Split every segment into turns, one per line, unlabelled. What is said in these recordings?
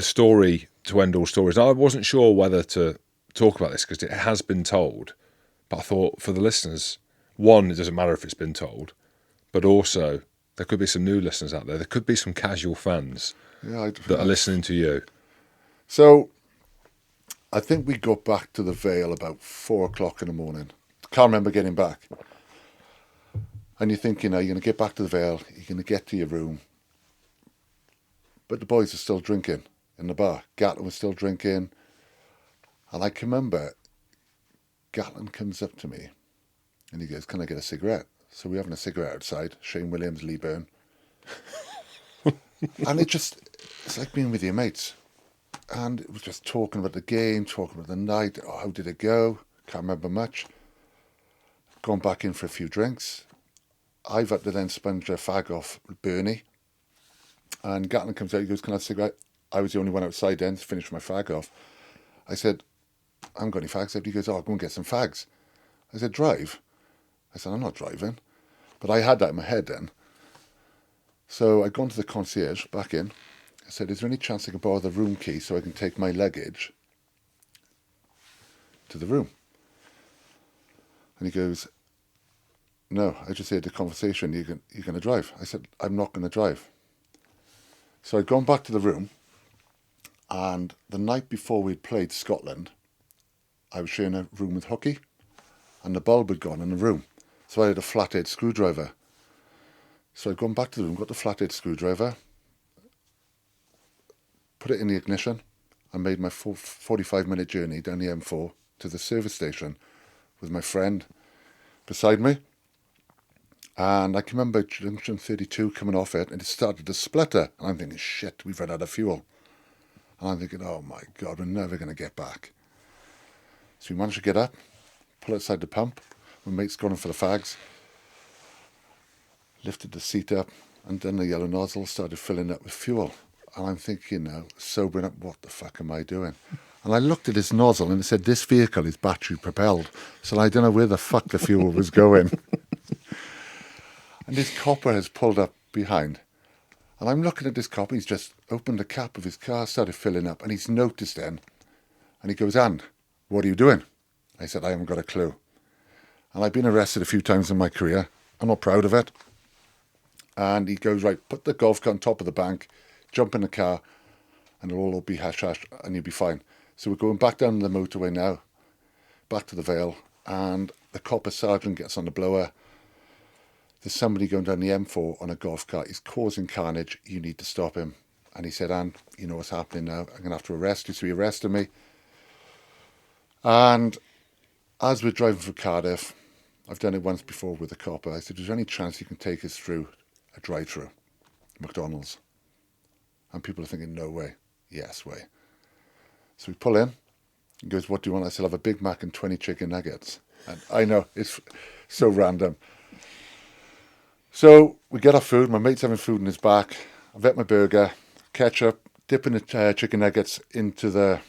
the story to end all stories. I wasn't sure whether to talk about this because it has been told, but I thought for the listeners, one, it doesn't matter if it's been told, but also there could be some new listeners out there. There could be some casual fans that are listening to you.
So I think we got back to the Vale about 4 o'clock in the morning. Can't remember getting back. And you think, you're going to get back to the Vale, you're going to get to your room. But the boys are still drinking in the bar. Gatlin was still drinking. And I can remember Gatlin comes up to me and he goes, "Can I get a cigarette?" So we're having a cigarette outside, Shane Williams, Lee Byrne. And it's like being with your mates. And it was just talking about the game, talking about the night. Oh, how did it go? Can't remember much. Gone back in for a few drinks. I've had to then sponge a fag off Bernie. And Gatlin comes out, he goes, "Can I have a cigarette?" I was the only one outside then to finish my fag off. I said, "I haven't got any fags." He goes, "Oh, go and get some fags." I said, "Drive?" I said, "I'm not driving." But I had that in my head then. So I'd gone to the concierge, back in. I said, "Is there any chance I can borrow the room key so I can take my luggage to the room?" And he goes, "No, I just heard the conversation. You're going to drive." I said, "I'm not going to drive." So I'd gone back to the room, and the night before we'd played Scotland, I was sharing a room with Hooky, and the bulb had gone in the room. So I had a flathead screwdriver. So I'd gone back to the room, got the flathead screwdriver, put it in the ignition, and made my 45-minute journey down the M4 to the service station with my friend beside me. And I can remember junction 32 coming off it, and it started to splutter. And I'm thinking, shit, we've run out of fuel. And I'm thinking, oh my God, we're never going to get back. So we managed to get up, pull outside the pump. My mate's gone in for the fags. Lifted the seat up, and then the yellow nozzle started filling up with fuel. And I'm thinking now, sobering up, what the fuck am I doing? And I looked at this nozzle and it said, "This vehicle is battery propelled." So I don't know where the fuck the fuel was going. And this copper has pulled up behind. And I'm looking at this copper, he's just opened the cap of his car, started filling up, and he's noticed then. And he goes, "And, what are you doing?" I said, "I haven't got a clue." And I've been arrested a few times in my career. I'm not proud of it. And he goes, "Right, put the golf cart on top of the bank, jump in the car, and it'll all be hash, and you'll be fine." So we're going back down the motorway now, back to the Vale, and the copper sergeant gets on the blower. There's somebody going down the M4 on a golf cart. He's causing carnage. You need to stop him. And he said, "Anne, you know what's happening now. I'm going to have to arrest you." So he arrested me. And as we're driving for Cardiff, I've done it once before with a copper. I said, "Is there any chance you can take us through a drive-through, McDonald's?" And people are thinking, "No way." Yes way. So we pull in. He goes, "What do you want?" I said, "I'll have a Big Mac and 20 chicken nuggets." And I know, it's so random. So we get our food. My mate's having food in his back. I've got my burger, ketchup, dipping the chicken nuggets into the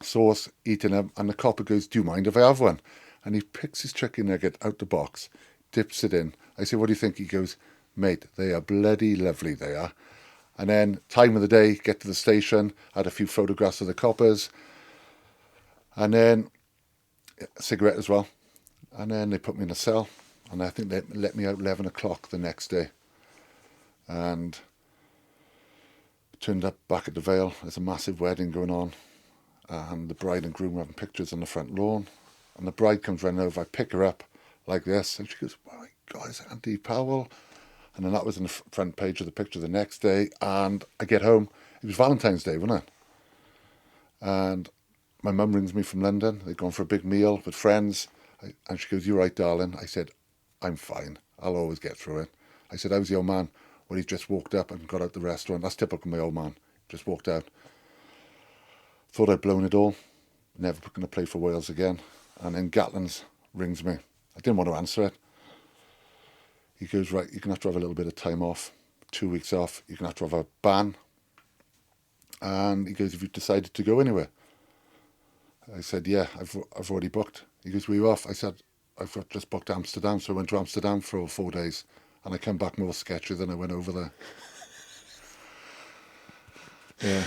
sauce, eating them. And the copper goes, "Do you mind if I have one?" And he picks his chicken nugget out the box, dips it in. I say, "What do you think?" He goes, "Mate, they are bloody lovely, they are." And then, time of the day, get to the station, had a few photographs of the coppers, and then a cigarette as well. And then they put me in a cell, and I think they let me out 11 o'clock the next day. And turned up back at the Vale. There's a massive wedding going on, and the bride and groom are having pictures on the front lawn. And the bride comes running over. I pick her up like this, and she goes, "Oh my God, it's Andy Powell." And then that was in the front page of the picture the next day. And I get home. It was Valentine's Day, wasn't it? And my mum rings me from London. They'd gone for a big meal with friends. And she goes, "You right, darling?" I said, "I'm fine. I'll always get through it." I said, "How's the old man?" "Well, he's just walked up and got out the restaurant." That's typical of my old man. Just walked out. Thought I'd blown it all. Never going to play for Wales again. And then Gatlin's rings me. I didn't want to answer it. He goes, "Right, you're going to have to have a little bit of time off, 2 weeks off. You're going to have a ban." And he goes, "Have you decided to go anywhere?" I said, "Yeah, I've already booked." He goes, "Were you off?" I said, "I've just booked Amsterdam." So I went to Amsterdam for 4 days. And I come back more sketchy than I went over there. Yeah.